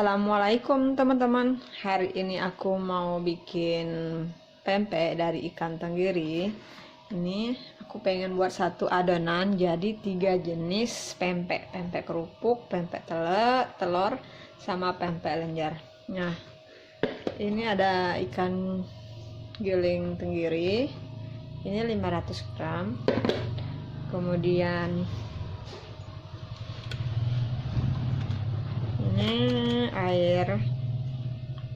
Assalamualaikum teman-teman. Hari ini aku mau bikin pempek dari ikan tenggiri. Ini aku pengen buat satu adonan jadi 3 jenis pempek. Pempek kerupuk, pempek telur, sama pempek lenjer. Nah, ini ada ikan giling tenggiri. Ini 500 gram. Kemudian ini air,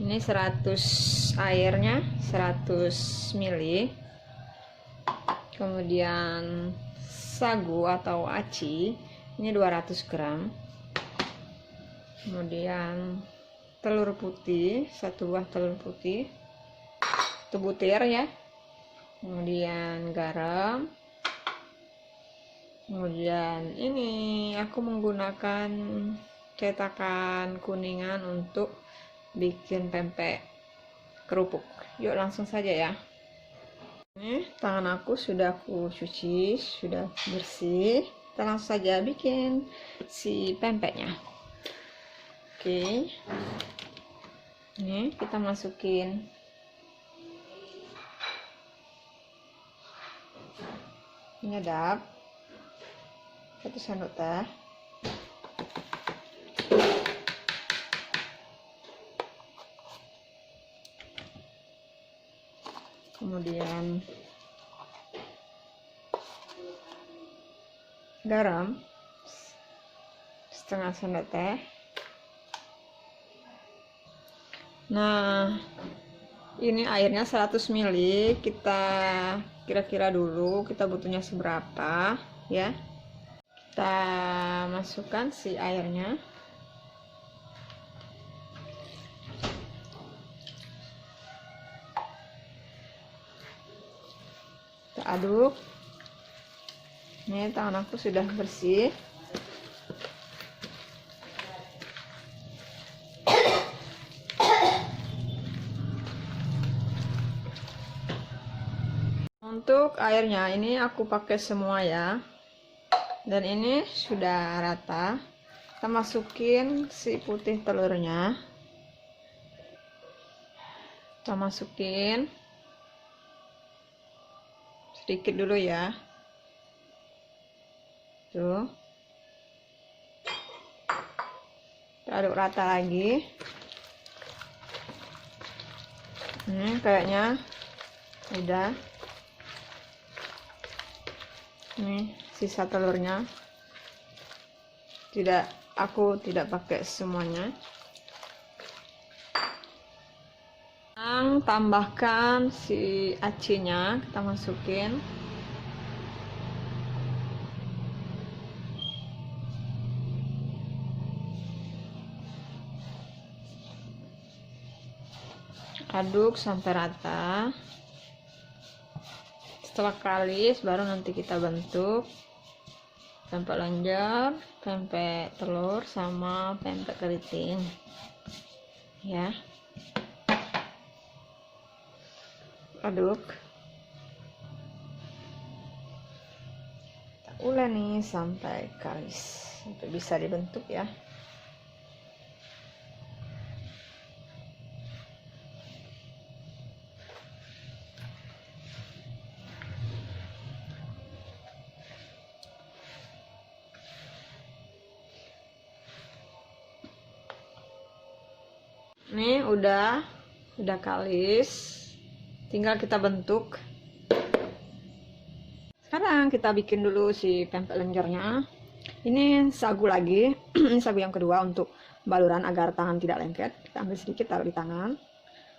ini 100 airnya 100 ml. Kemudian sagu atau aci ini 200 gram. Kemudian telur putih, 1 buah telur putih, 1 butir ya. Kemudian garam. Kemudian ini aku menggunakan cetakan kuningan untuk bikin pempek kerupuk. Yuk langsung saja ya. Ini tangan aku sudah aku cuci, sudah bersih. Kita langsung saja bikin si pempeknya. Oke. Ini kita masukin penyedap 1 sendok teh. Kemudian garam 1/2 sendok teh. Nah, ini airnya 100 ml. Kita kira-kira dulu kita butuhnya seberapa ya. Kita masukkan si airnya. Kita aduk. Ini tangan aku sudah bersih. Untuk airnya ini aku pakai semua ya. Dan ini sudah rata. Kita masukin si putih telurnya. Kita masukin sedikit dulu ya. Tuh. Kita aduk rata lagi. Ini kayaknya udah. Ini sisa telurnya. Aku tidak pakai semuanya. Tambahkan si acinya, kita masukin. Aduk sampai rata. Setelah kalis baru nanti kita bentuk pempek lenjer, pempek telur, sama pempek keriting ya. Aduk, kita ulek nih sampai kalis, sampai bisa dibentuk ya. Ini udah kalis, tinggal kita bentuk. Sekarang kita bikin dulu si pempek lenjernya. Ini sagu lagi. Ini sagu yang kedua untuk baluran agar tangan tidak lengket. Kita ambil sedikit, taruh di tangan.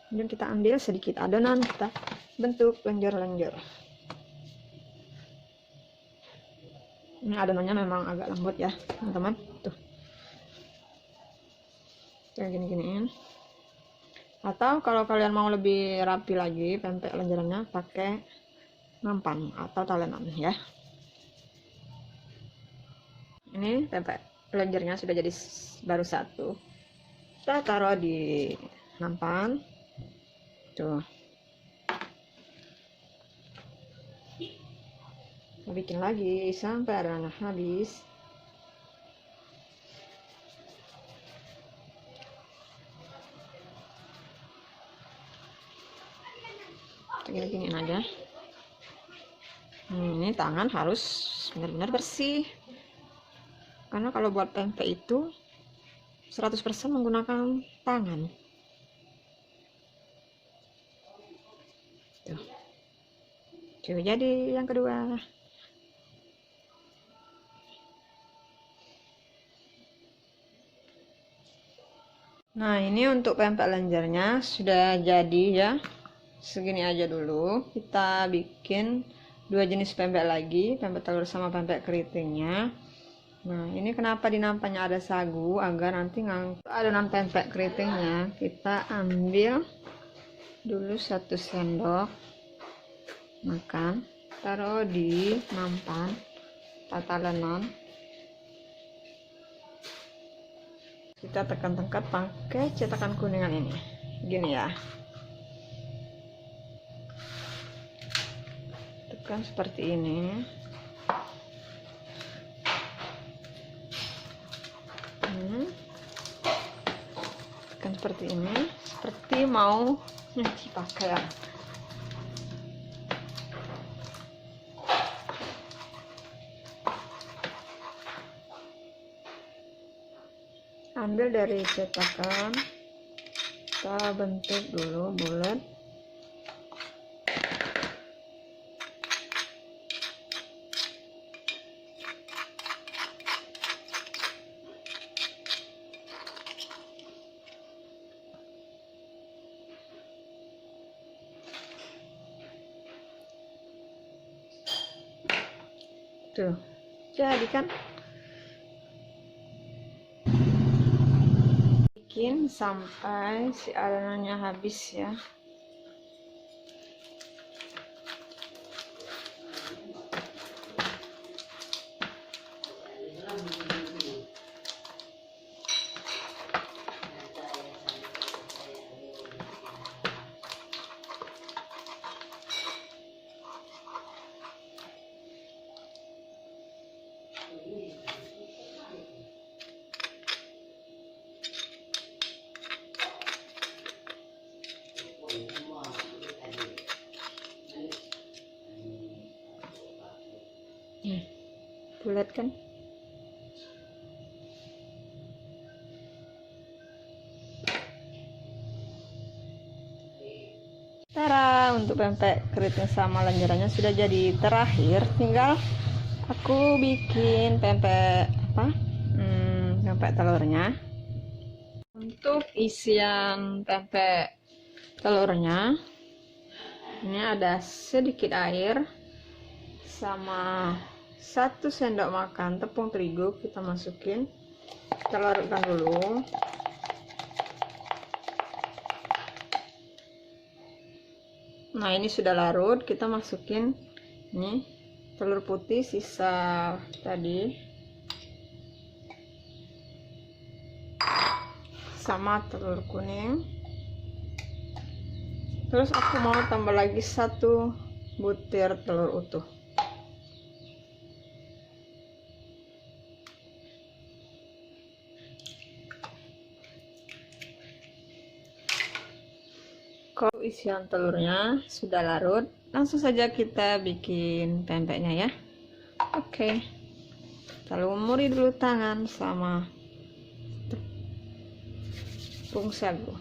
Kemudian kita ambil sedikit adonan, kita bentuk lenjer-lenjer. Ini adonannya memang agak lembut ya teman-teman. Tuh, kayak gini-giniin. Atau kalau kalian mau lebih rapi lagi pempek lenjerannya, pakai nampan atau talenan ya. Ini pempek lenjernya sudah jadi baru satu. Kita taruh di nampan. Tuh. Kita bikin lagi sampai adonannya habis. Ini tangan harus benar-benar bersih, karena kalau buat pempek itu 100% menggunakan tangan. Tuh. Coba jadi yang kedua. Nah, ini untuk pempek lenjernya sudah jadi ya. Segini aja dulu. Kita bikin 2 jenis pempek lagi, pempek telur sama pempek keritingnya. Nah, ini kenapa di nampaknya ada sagu, agar nanti adonan pempek keritingnya kita ambil dulu 1 sendok makan, taruh di nampan tatalenan. Kita tekan-tekan pakai cetakan kuningan ini, gini ya, tekan seperti ini. Tekan seperti ini, seperti mau nyuci pakaian. Ambil dari cetakan, kita bentuk dulu bulat. Tuh, jadi kan. Bikin sampai si adonannya habis ya. Bulat kan? Tara, untuk pempek keriting sama lenjerannya sudah jadi. Terakhir tinggal aku bikin pempek pempek telurnya. Untuk isian pempek telurnya, ini ada sedikit air sama 1 sendok makan tepung terigu. Kita masukin, kita larutkan dulu. Nah, ini sudah larut, kita masukin ini telur putih sisa tadi sama telur kuning. Terus aku mau tambah lagi 1 butir telur utuh. Kalau isian telurnya sudah larut, langsung saja kita bikin pempeknya ya. Oke, kita lumuri dulu tangan sama tepung sagu.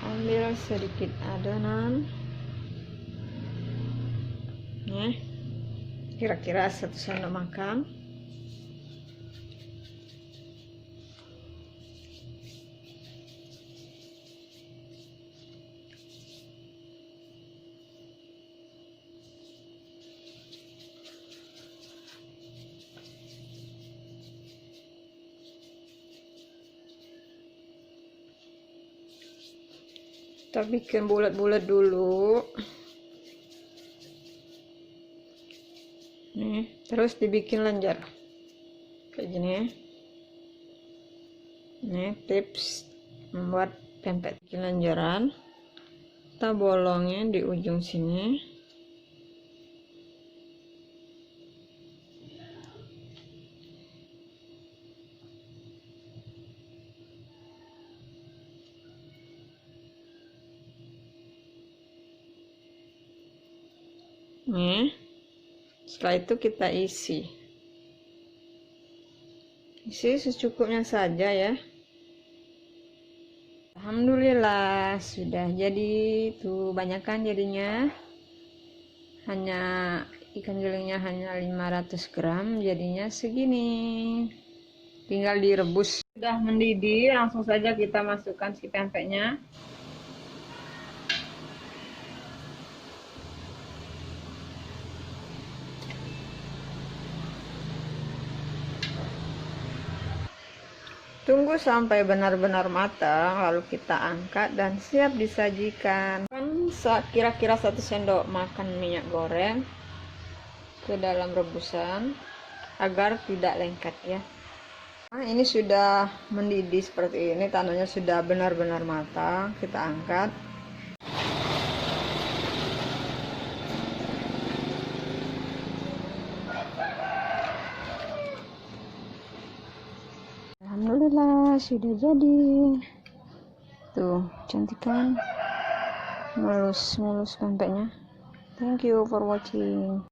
Ambil sedikit adonan, nih kira-kira 1 sendok makan. Kita bikin bulat-bulat dulu. Nih, terus dibikin lenjer kayak gini. Ini tips membuat pempek bikin lenjeran. Kita bolongin di ujung sini. Nih, setelah itu kita isi secukupnya saja ya. Alhamdulillah sudah jadi. Tuh banyak kan jadinya, hanya ikan gilingnya hanya 500 gram, jadinya segini. Tinggal direbus. Sudah mendidih, langsung saja kita masukkan si pempeknya. Tunggu sampai benar-benar matang, lalu kita angkat dan siap disajikan. Kira-kira 1 sendok makan minyak goreng ke dalam rebusan agar tidak lengket ya. Nah, ini sudah mendidih seperti ini, tandanya sudah benar-benar matang. Kita angkat. Alhamdulillah sudah jadi. Tuh, cantik kan? Mulus-mulus pempeknya. Thank you for watching.